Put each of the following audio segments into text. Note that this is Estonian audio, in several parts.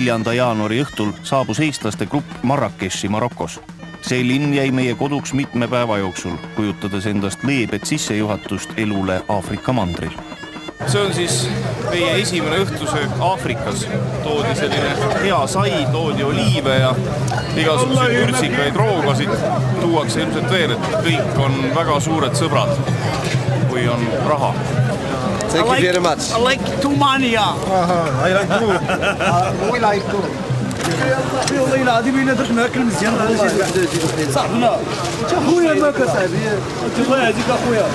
4. jaanuari õhtul saabus eestlaste grupp Marrakechi Marokos. See linn jäi meie koduks mitme päeva jooksul, kujutades endast leebet sissejuhatust elule Aafrika mandril. See on siis meie esimene õhtusöök Aafrikas. Toodi selline hea sai, toodi oliive ja igasuguseid vürtsikaid roogasid. Tuuakse ilmselt veel, et kõik on väga suured sõbrad, kui on raha. Thank you very much. I like Tumania. I like too. We like too. والله العظيم الا درت معاك المزيان صاحبنا اخويا ما كسابي الله يهديك اخويا.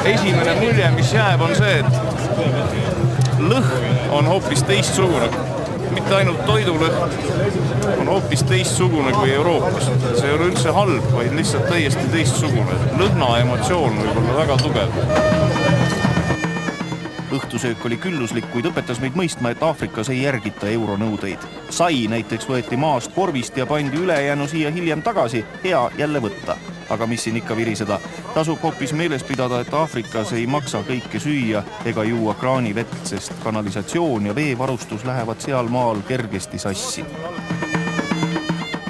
Esimene mulje, mis jääb, on see, et lõhn on hoopis teistsugune. Mitte ainult toidulõhn on hoopis teistsugune kui Euroopas. See ei ole üldse halb, vaid lihtsalt täiesti teistsugune. Lõhna emotsioon võib olla väga tugev. Õhtusöök oli külluslik, kuid õpetas meid mõistma, et Aafrikas ei järgita euronõudeid. Sai näiteks võeti maast korvist ja pandi ülejäänu siia hiljem tagasi, hea jälle võtta. Aga mis siin ikka viriseda? Tasub hoopis meeles pidada, et Aafrikas ei maksa kõike süüa ega juua kraanivett, sest kanalisatsioon ja veevarustus lähevad seal maal kergesti sassi.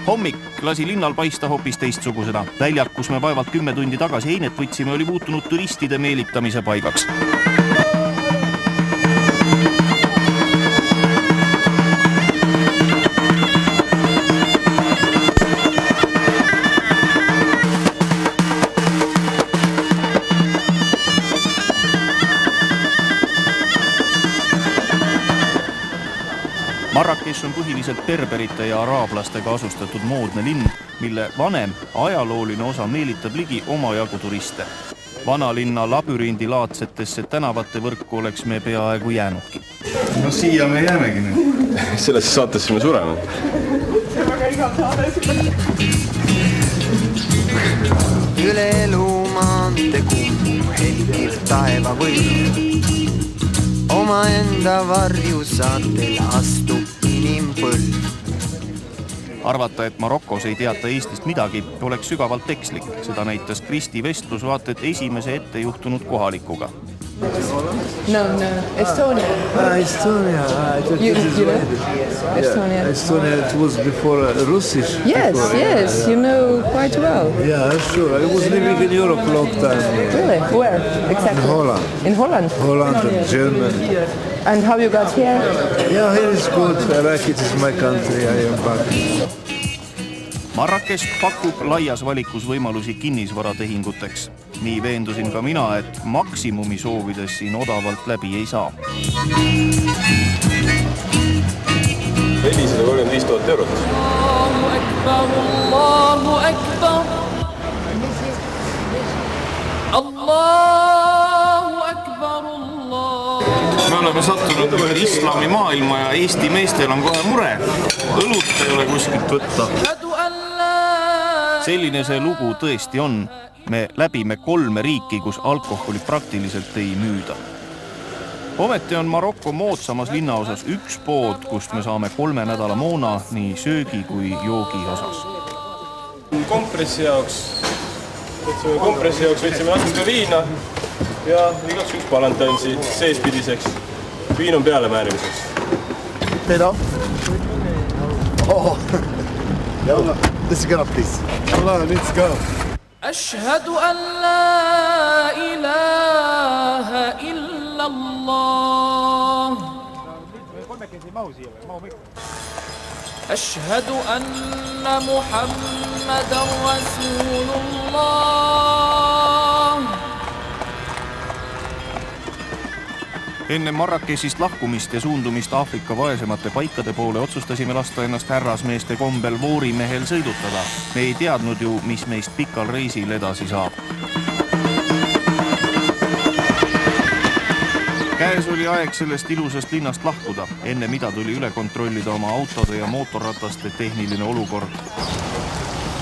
Hommik lasi linnal paista hoopis teistsugusena. Väljak, kus me vaevalt 10 tundi tagasi heinet võtsime, oli muutunud turistide meelitamise paigaks. Marrakech on põhiliselt berberite ja araablastega asustatud moodne linn, mille vanem ajalooline osa meelitab ligi omajagu turiste. Vanalinna labürindilaadsetesse tänavate võrku oleks me peaaegu jäänudki. No siia me jäämegi nüüd. Selles saates me sureme. Üle elumaante kummub helgiv taeva võim. Oma enda varju saatel astub inimpõlv. Arvata, et Marokos ei teata Eestist midagi, oleks sügavalt ekslik. Seda näitas Kristi vestlus vaated esimese ette juhtunud kohalikuga. No, Estonia. Estonia. You know? Estonia. Estonia, it was before Russisch. Yes, you know quite well. Yeah, sure. I was living in Europe a long time. Really? Where? Exactly? In Holland. In Holland? Holland and Germany. And how you got here? Yeah, here is good. I like it. It's my country. I am back. Marrakech pakub laias valikus võimalusi kinnisvaratehinguteks. Nii veendusin ka mina, et maksimumi soovides siin odavalt läbi ei saa. 435 000 eurot. Allahu Akbar. Allahu Akbar. Me oleme sattunud islami maailma ja Eesti meestel on kohe mure. Õlut ei ole kuskilt võtta. Selline see lugu tõesti on. Me läbime 3 riiki, kus alkoholi praktiliselt ei müüda. Ometi on Marokko moodsamas linnaosas üks pood, kust me saame 3 nädala moona nii söögi kui joogi osas. Kompressi jaoks võtsime natuke viina ja igaks üks palantansi seespidiseks. Viin on peale määrimiseks. Pedo. Oh. Yalla, let's go please. Yalla, let's go. أشهد أن لا إله إلا الله أشهد أن محمدا رسول الله. Enne Marrakechist lahkumist ja suundumist Aafrika vaesemate paikade poole otsustasime lasta ennast härrasmeeste kombel voorimehel sõidutada. Me ei teadnud ju, mis meist pikal reisil edasi saab. Käes oli aeg sellest ilusast linnast lahkuda, enne mida tuli üle kontrollida oma autode ja mootorrataste tehniline olukord.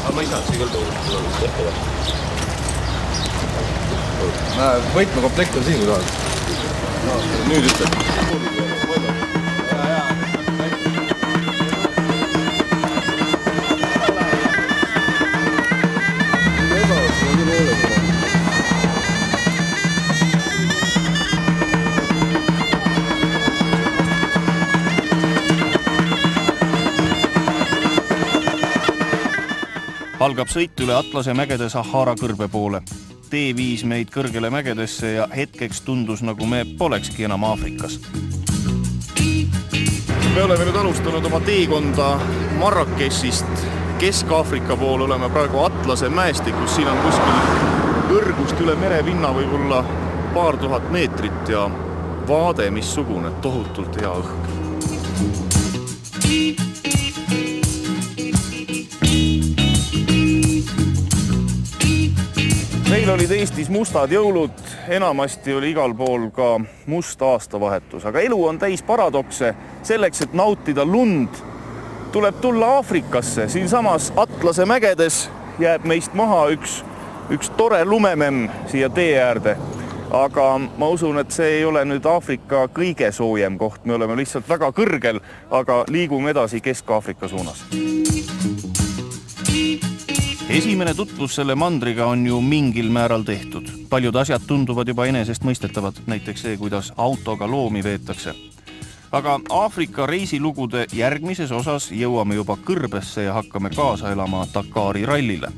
Aga ma ei saa see kõldu tehtada. Võtmekomplekt on siin, kui tahad. Nüüd ütleb. Algab sõit üle Atlase mägede Sahara kõrbe poole. Tee viis meid kõrgele mägedesse ja hetkeks tundus, nagu me polekski enam Aafrikas. Me oleme nüüd alustanud oma teekonda Marrakechist Kesk-Aafrika poole, oleme praegu Atlase mäestikus, siin on kuskil kõrgust üle merepinna võib-olla paar tuhat meetrit ja vaade missugune, tohutult hea õhk. Meil olid Eestis mustad jõulud, enamasti oli igal pool ka must aastavahetus, aga elu on täis paradokse. Selleks, et nautida lund, tuleb tulla Aafrikasse. Siin samas Atlase mägedes jääb meist maha üks tore lumememm siia tee äärde. Aga ma usun, et see ei ole nüüd Aafrika kõige soojem koht. Me oleme lihtsalt väga kõrgel, aga liigume edasi Kesk-Aafrika suunas. Esimene tutvus selle mandriga on ju mingil määral tehtud. Paljud asjad tunduvad juba enesest mõistetavad, näiteks see, kuidas autoga loomi veetakse. Aga Aafrika reisilugude järgmises osas jõuame juba kõrbesse ja hakkame kaasa elama Dakari rallile.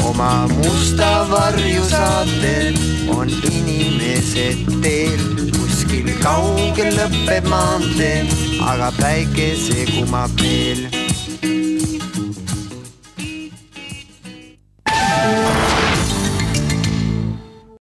Oma musta varju saatel on inimesed teel, kuskil kaugel lõppeb maantee, aga päikese kumab veel.